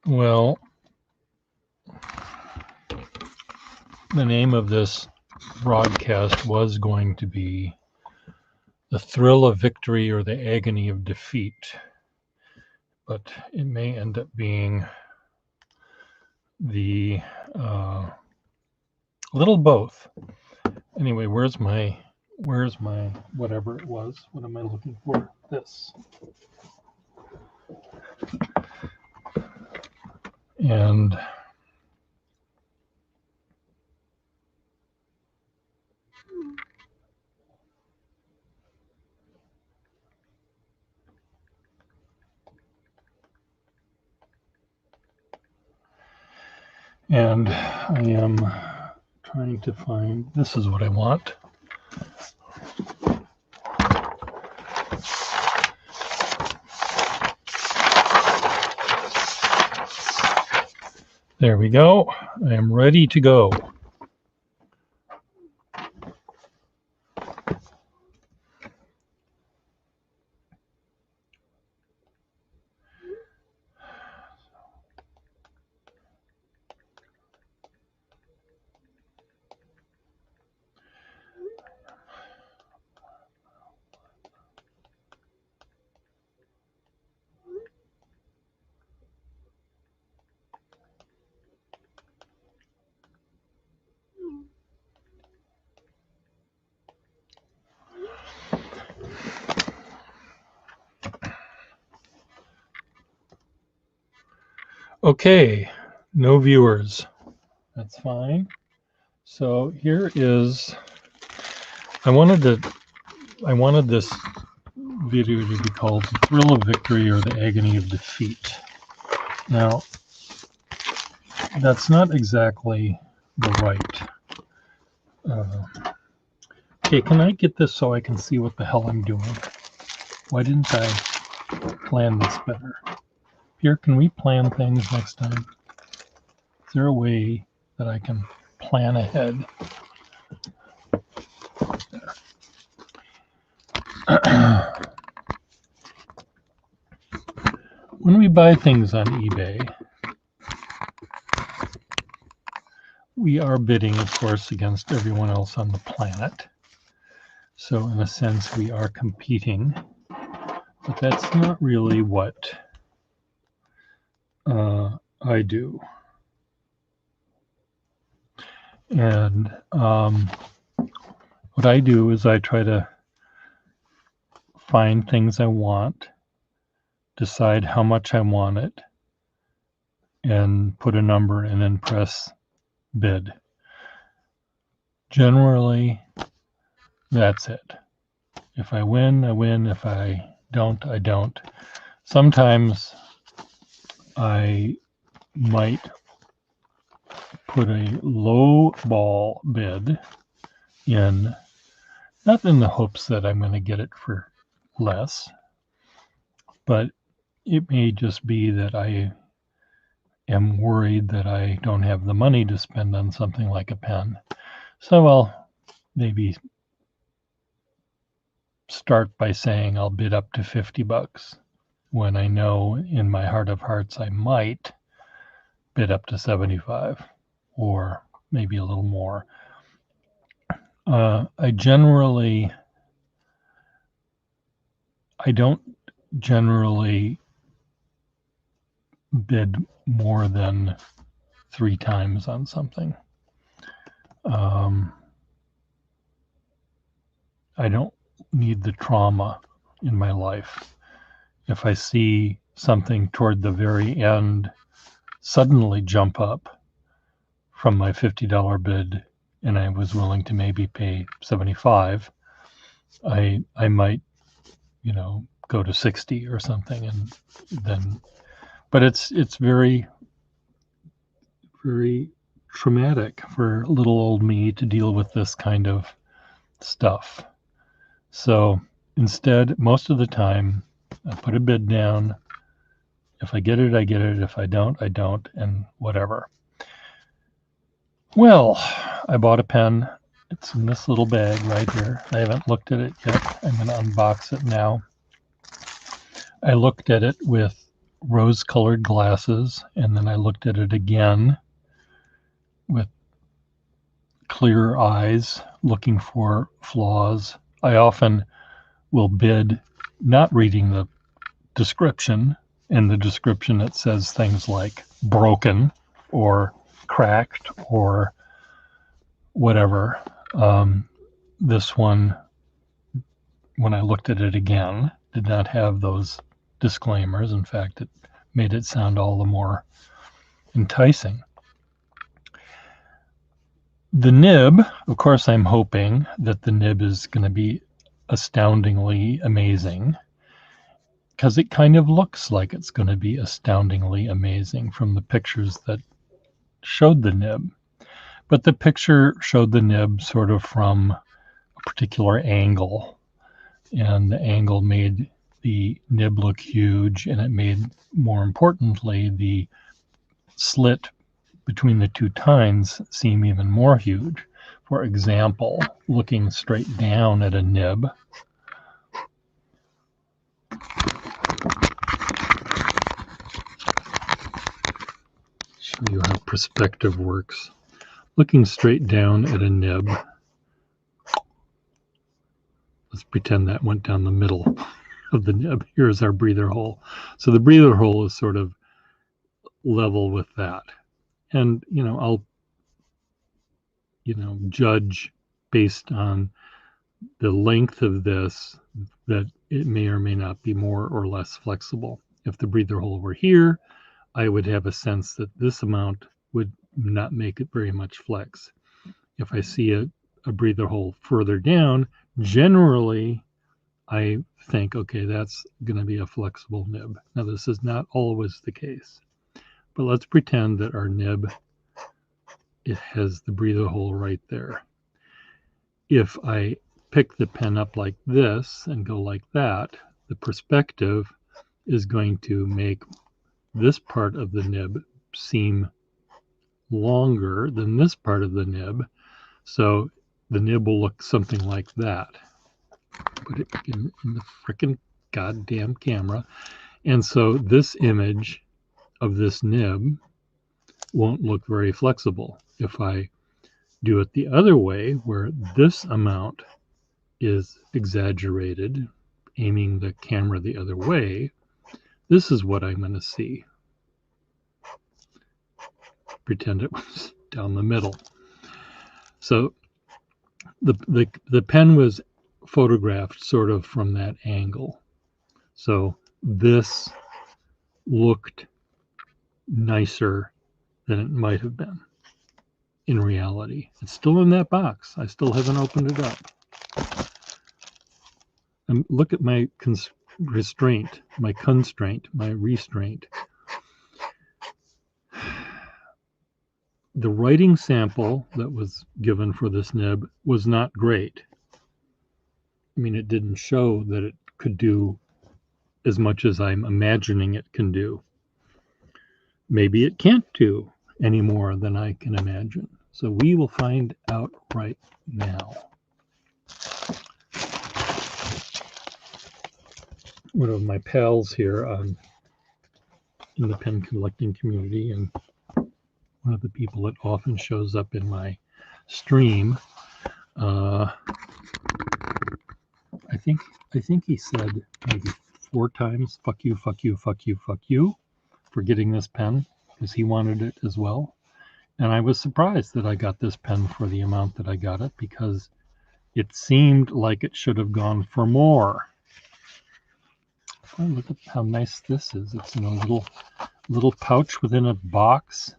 Well, the name of this broadcast was going to be The Thrill of Victory or the Agony of Defeat, but it may end up being the little both. Anyway, where's my whatever it was? What am I looking for? This. And I am trying to find, this is what I want. There we go. I am ready to go. Okay, no viewers. That's fine. So here is, I wanted this video to be called The Thrill of Victory or the Agony of Defeat. Now, that's not exactly the right. Okay, can I get this so I can see what the hell I'm doing? Why didn't I plan this better? Here, can we plan things next time? Is there a way that I can plan ahead? When we buy things on eBay, we are bidding, of course, against everyone else on the planet. So in a sense, we are competing, but that's not really what I do. And what I do is I try to find things I want, decide how much I want it, and put a number and then press bid. Generally, that's it. If I win, I win. If I don't, I don't. Sometimes I might put a low ball bid in, not in the hopes that I'm going to get it for less, but it may just be that I am worried that I don't have the money to spend on something like a pen. So I'll maybe start by saying I'll bid up to $50 when I know in my heart of hearts I might bid up to 75 or maybe a little more. I don't generally bid more than 3 times on something. I don't need the trauma in my life. If I see something toward the very end suddenly jump up from my $50 bid and I was willing to maybe pay 75, I might, go to 60 or something, and then, but it's very, very traumatic for little old me to deal with this kind of stuff. So instead, most of the time, I put a bid down. If I get it, I get it. If I don't, I don't, and whatever. Well, I bought a pen. It's in this little bag right here. I haven't looked at it yet. I'm going to unbox it now. I looked at it with rose-colored glasses, and then I looked at it again with clear eyes, looking for flaws. I often will bid not reading the description. In the description it says things like broken or cracked or whatever. This one, when I looked at it again, did not have those disclaimers. In fact, it made it sound all the more enticing. The nib, of course, I'm hoping that the nib is going to be astoundingly amazing, because it kind of looks like it's going to be astoundingly amazing from the pictures that showed the nib. But the picture showed the nib sort of from a particular angle, and the angle made the nib look huge, and it made, more importantly, the slit between the two tines seem even more huge. For example, looking straight down at a nib, show you how perspective works. Looking straight down at a nib, let's pretend that went down the middle of the nib. Here's our breather hole. So the breather hole is sort of level with that. And, I'll, judge based on the length of this that it may or may not be more or less flexible. If the breather hole were here, I would have a sense that this amount would not make it very much flex. If I see a breather hole further down, generally I think, okay, that's going to be a flexible nib. Now, this is not always the case, but let's pretend that our nib, it has the breather hole right there. If I pick the pen up like this and go like that, the perspective is going to make this part of the nib seem longer than this part of the nib. So the nib will look something like that. Put it in the frickin' goddamn camera. And so this image of this nib won't look very flexible. If I do it the other way, where this amount is exaggerated, aiming the camera the other way, this is what I'm going to see. Pretend it was down the middle. So the pen was photographed sort of from that angle. So this looked nicer than it might have been in reality. It's still in that box. I still haven't opened it up. And look at my restraint, my restraint. The writing sample that was given for this nib was not great. I mean, it didn't show that it could do as much as I'm imagining it can do. Maybe it can't do any more than I can imagine. So we will find out right now. One of my pals here in the pen collecting community, and one of the people that often shows up in my stream, I think he said maybe 4 times, fuck you, fuck you, fuck you, fuck you, for getting this pen, because he wanted it as well. And I was surprised that I got this pen for the amount that I got it, because it seemed like it should have gone for more. Oh, look at how nice this is. It's in a little pouch within a box.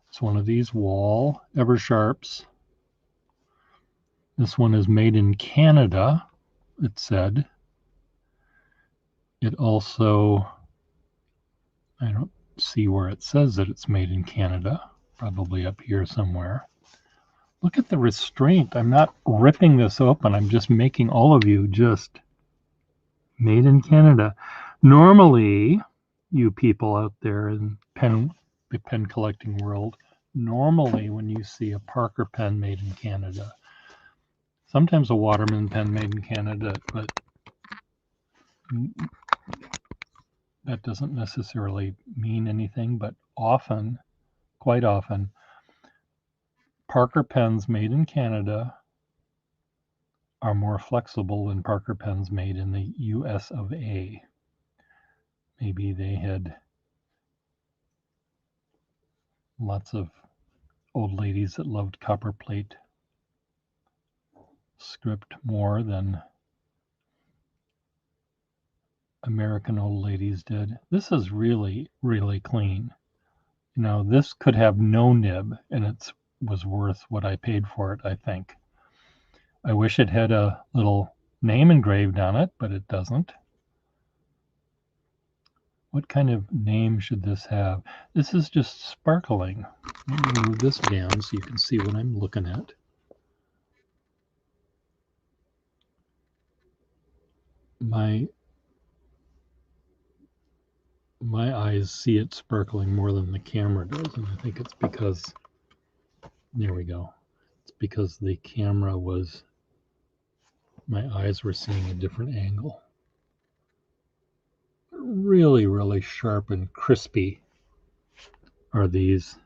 It's one of these Wahl Eversharps. This one is made in Canada, it said. It also, I don't see where it says that it's made in Canada, probably up here somewhere. Look at the restraint. I'm not ripping this open. I'm just making all of you just made in Canada. Normally, you people out there in the pen collecting world, normally when you see a Parker pen made in Canada, sometimes a Waterman pen made in Canada, but that doesn't necessarily mean anything, but often, quite often, Parker pens made in Canada are more flexible than Parker pens made in the US of A. Maybe they had lots of old ladies that loved copperplate script more than American old ladies did. This is really, really clean. You know, this could have no nib, and it was worth what I paid for it, I think. I wish it had a little name engraved on it, but it doesn't. What kind of name should this have? This is just sparkling. Let me move this down so you can see what I'm looking at. My eyes see it sparkling more than the camera does, and I think it's because, there we go. It's because the camera was, my eyes were seeing a different angle. Really, really sharp and crispy are these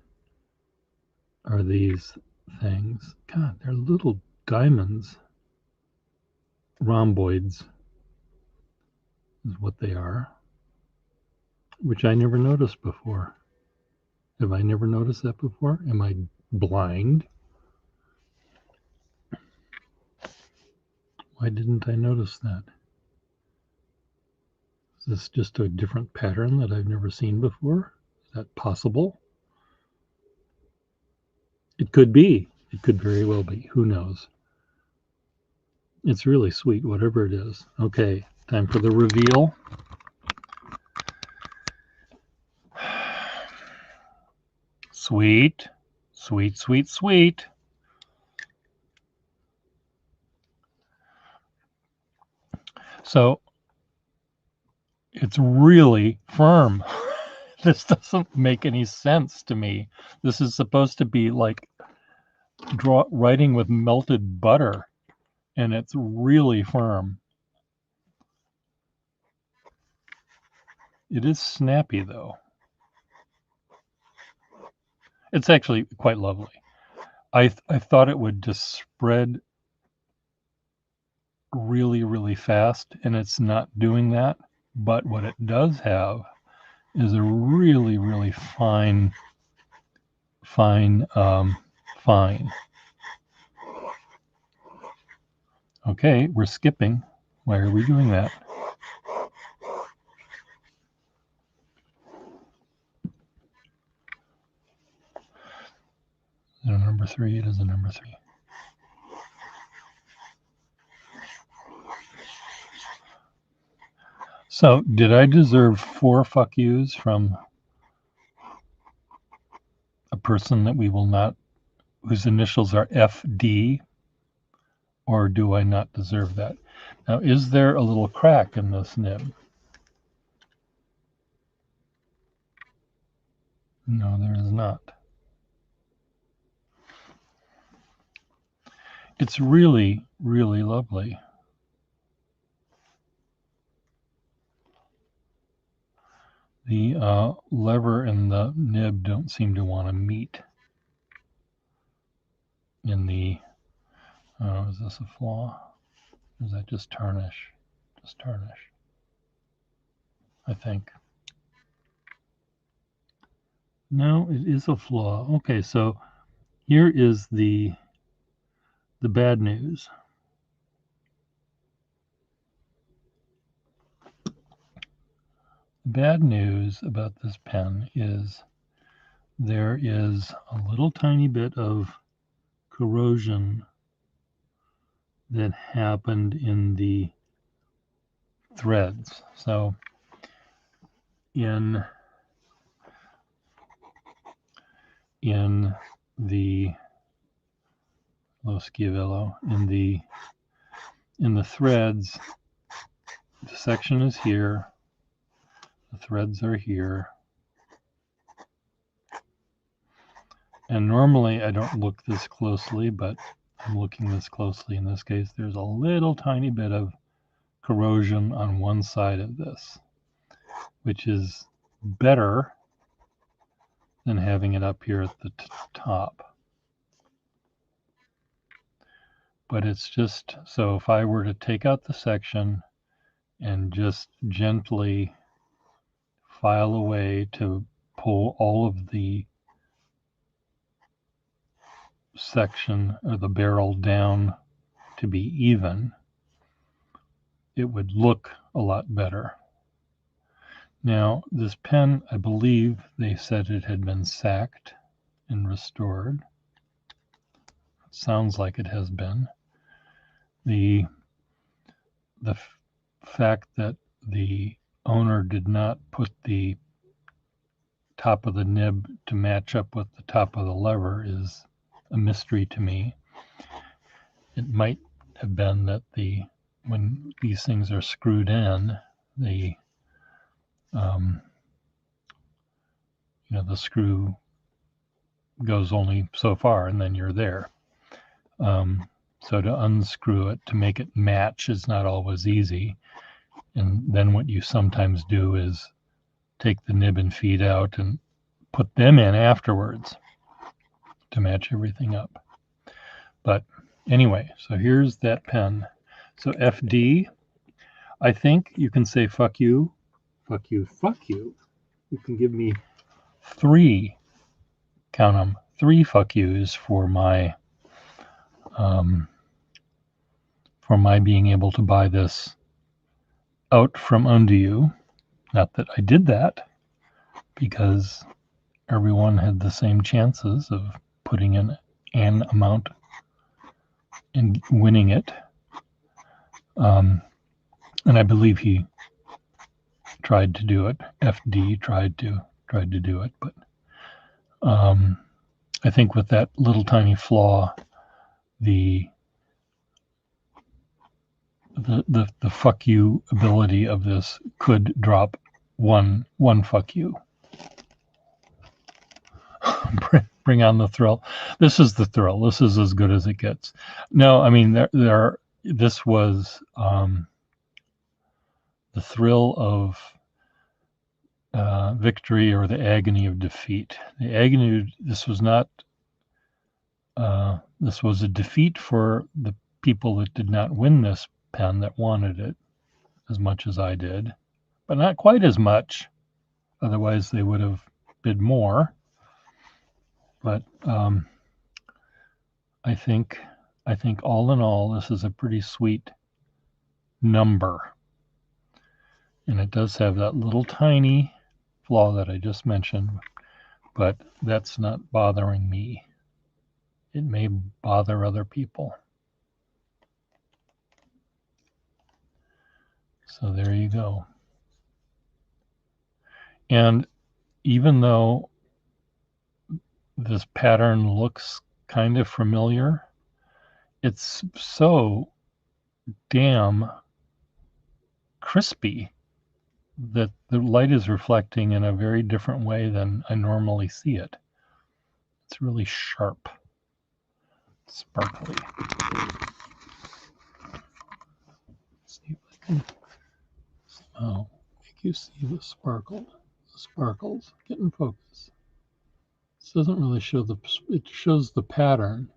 things. God, they're little diamonds. Rhomboids is what they are, which I never noticed before. Have I never noticed that before? Am I blind? Why didn't I notice that? Is this just a different pattern that I've never seen before? Is that possible? It could be. It could very well be. Who knows? It's really sweet, whatever it is. Okay, time for the reveal. Sweet, sweet, sweet, sweet. So it's really firm. This doesn't make any sense to me. This is supposed to be like writing with melted butter, and it's really firm. It is snappy, though. It's actually quite lovely. I thought it would just spread really, really fast, and it's not doing that. But what it does have is a really, really fine. Okay, we're skipping. Why are we doing that? Is it a number 3? It is a number 3. So, did I deserve 4 fuck yous from a person that we will not, whose initials are FD, or do I not deserve that? Now, is there a little crack in this nib? No, there is not. It's really, really lovely. The lever and the nib don't seem to want to meet in the, is this a flaw? Or is that just tarnish? Just tarnish, I think. No, it is a flaw. Okay, so here is the bad news. Bad news about this pen is there is a little tiny bit of corrosion that happened in the threads. So in the Lo Schiavello, in the threads, the section is here, the threads are here, and normally I don't look this closely, but I'm looking this closely in this case. There's a little tiny bit of corrosion on one side of this, which is better than having it up here at the top. But it's just, so if I were to take out the section and just gently file away to pull all of the section or the barrel down to be even, it would look a lot better. Now, this pen, I believe they said it had been sacked and restored. It sounds like it has been. The fact that the owner did not put the top of the nib to match up with the top of the lever is a mystery to me. It might have been that when these things are screwed in, the screw goes only so far and then you're there. So to unscrew it to make it match is not always easy. And then what you sometimes do is take the nib and feed out and put them in afterwards to match everything up. But anyway, so here's that pen. So FD, I think you can say fuck you, fuck you, fuck you. You can give me 3, count them, 3 fuck yous for my being able to buy this out from under you. Not that I did that, because everyone had the same chances of putting in an amount and winning it. And I believe he tried to do it. FD tried to do it, but I think with that little tiny flaw, the fuck you ability of this could drop one fuck you. Bring on the thrill. This is the thrill. This is as good as it gets. No, I mean this was the thrill of victory or the agony of defeat. The agony. This was not. This was a defeat for the people that did not win this pen, that wanted it as much as I did, but not quite as much. Otherwise, they would have bid more. But I think all in all, this is a pretty sweet number. And it does have that little tiny flaw that I just mentioned, but that's not bothering me. It may bother other people. So there you go. And even though this pattern looks kind of familiar, it's so damn crispy that the light is reflecting in a very different way than I normally see it. It's really sharp, sparkly. Let's see if I can somehow make you see the sparkles. Get in focus. This doesn't really show it shows the pattern.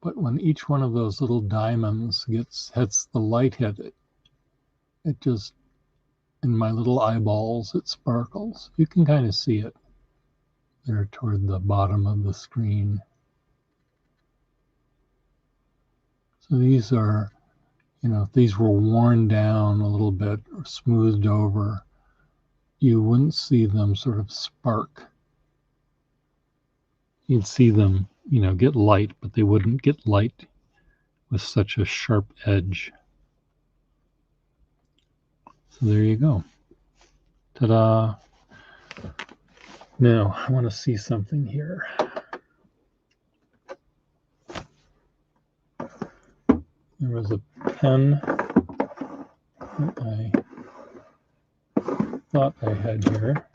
But when each one of those little diamonds hits the light hit it just, in my little eyeballs, it sparkles. You can kind of see it there toward the bottom of the screen. So these are, if these were worn down a little bit or smoothed over, you wouldn't see them sort of spark. You'd see them, get light, but they wouldn't get light with such a sharp edge. So there you go. Ta-da! Now, I want to see something here. There was a pen that I thought I had here.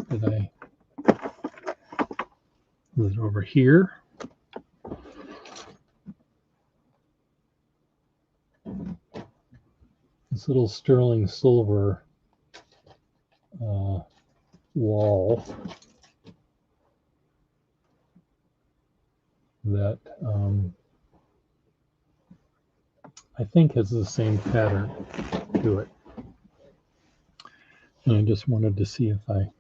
Was it over here? this little sterling silver wall that I think has the same pattern to it. And I just wanted to see if I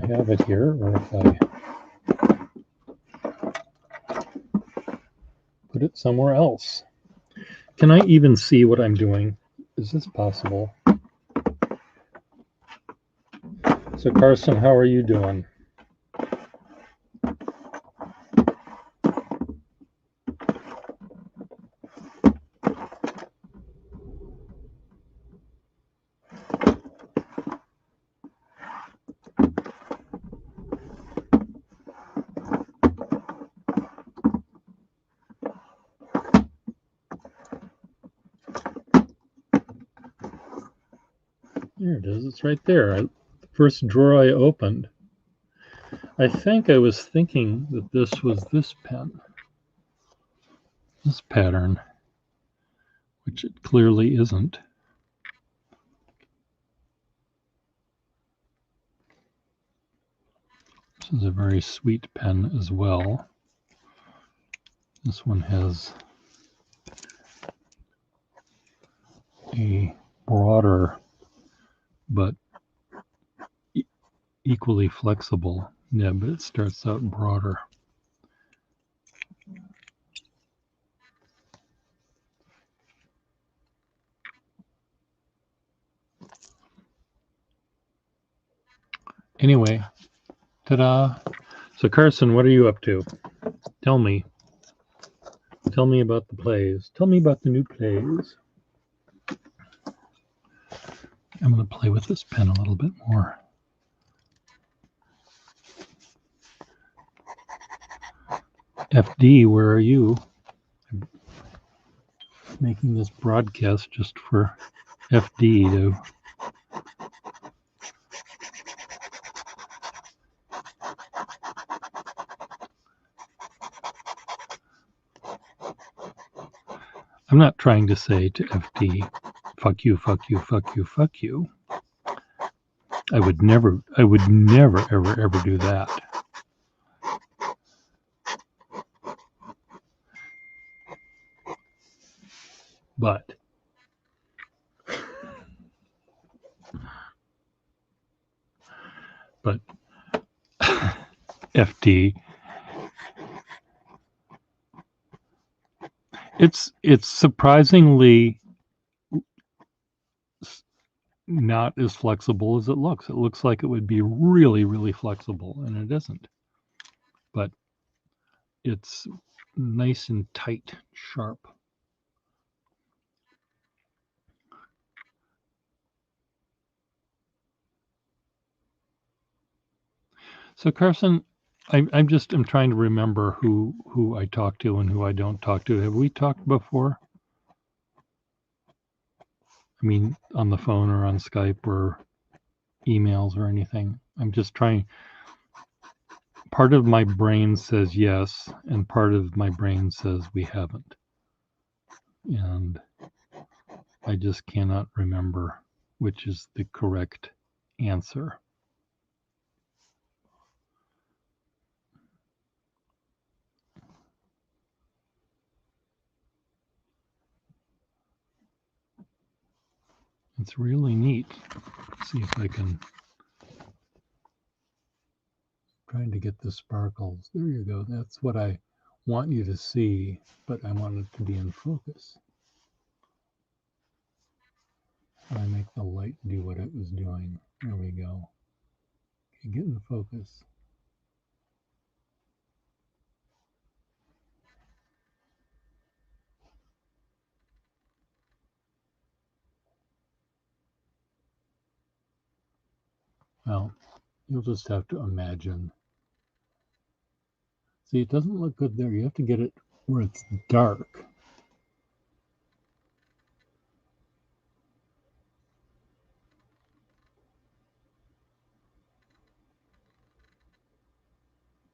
have it here or if I put it somewhere else. Can I even see what I'm doing? Is this possible? So Carson, how are you doing? There it is. It's right there. The first drawer I opened. I think I was thinking that this was this pen, this pattern, which it clearly isn't. This is a very sweet pen as well. This one has a broader but equally flexible nib. It starts out broader. Anyway, ta-da. So Carson, what are you up to? Tell me. Tell me about the plays. Tell me about the new plays. I'm going to play with this pen a little bit more. FD, where are you? I'm making this broadcast just for FD to I'm not trying to say to FD, fuck you, fuck you, fuck you, fuck you. I would never, ever, ever do that. But FD, it's surprisingly not as flexible as it looks. It looks like it would be really, really flexible, and it isn't. But it's nice and tight, sharp. So Carson, I'm trying to remember who I talk to and who I don't talk to. Have we talked before? I mean, on the phone or on Skype or emails or anything. I'm just trying. Part of my brain says yes, and part of my brain says we haven't. And I just cannot remember which is the correct answer. It's really neat. Let's see if I can. Trying to get the sparkles. There you go. That's what I want you to see, but I want it to be in focus. I make the light do what it was doing. There we go. Okay, get in focus. Well, you'll just have to imagine. See, it doesn't look good there. You have to get it where it's dark.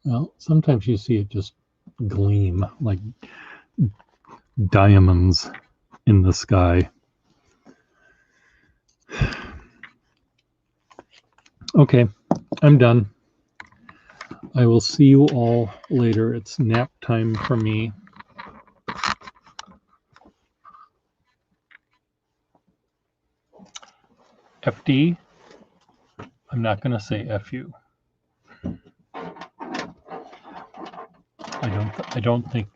Well, sometimes you see it just gleam, like diamonds in the sky. Okay, I'm done. I will see you all later. It's nap time for me. FD, I'm not going to say FU. I don't think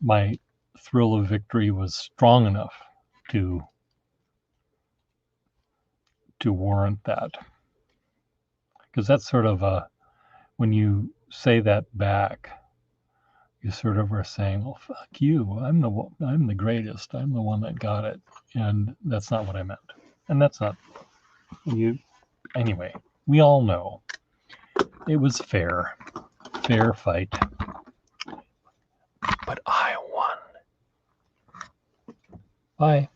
my thrill of victory was strong enough to warrant that. Because that's sort of when you say that back, you sort of are saying, "Well, fuck you. I'm the greatest. I'm the one that got it." And that's not what I meant. And that's not you. Anyway, we all know it was fair fight. But I won. Bye.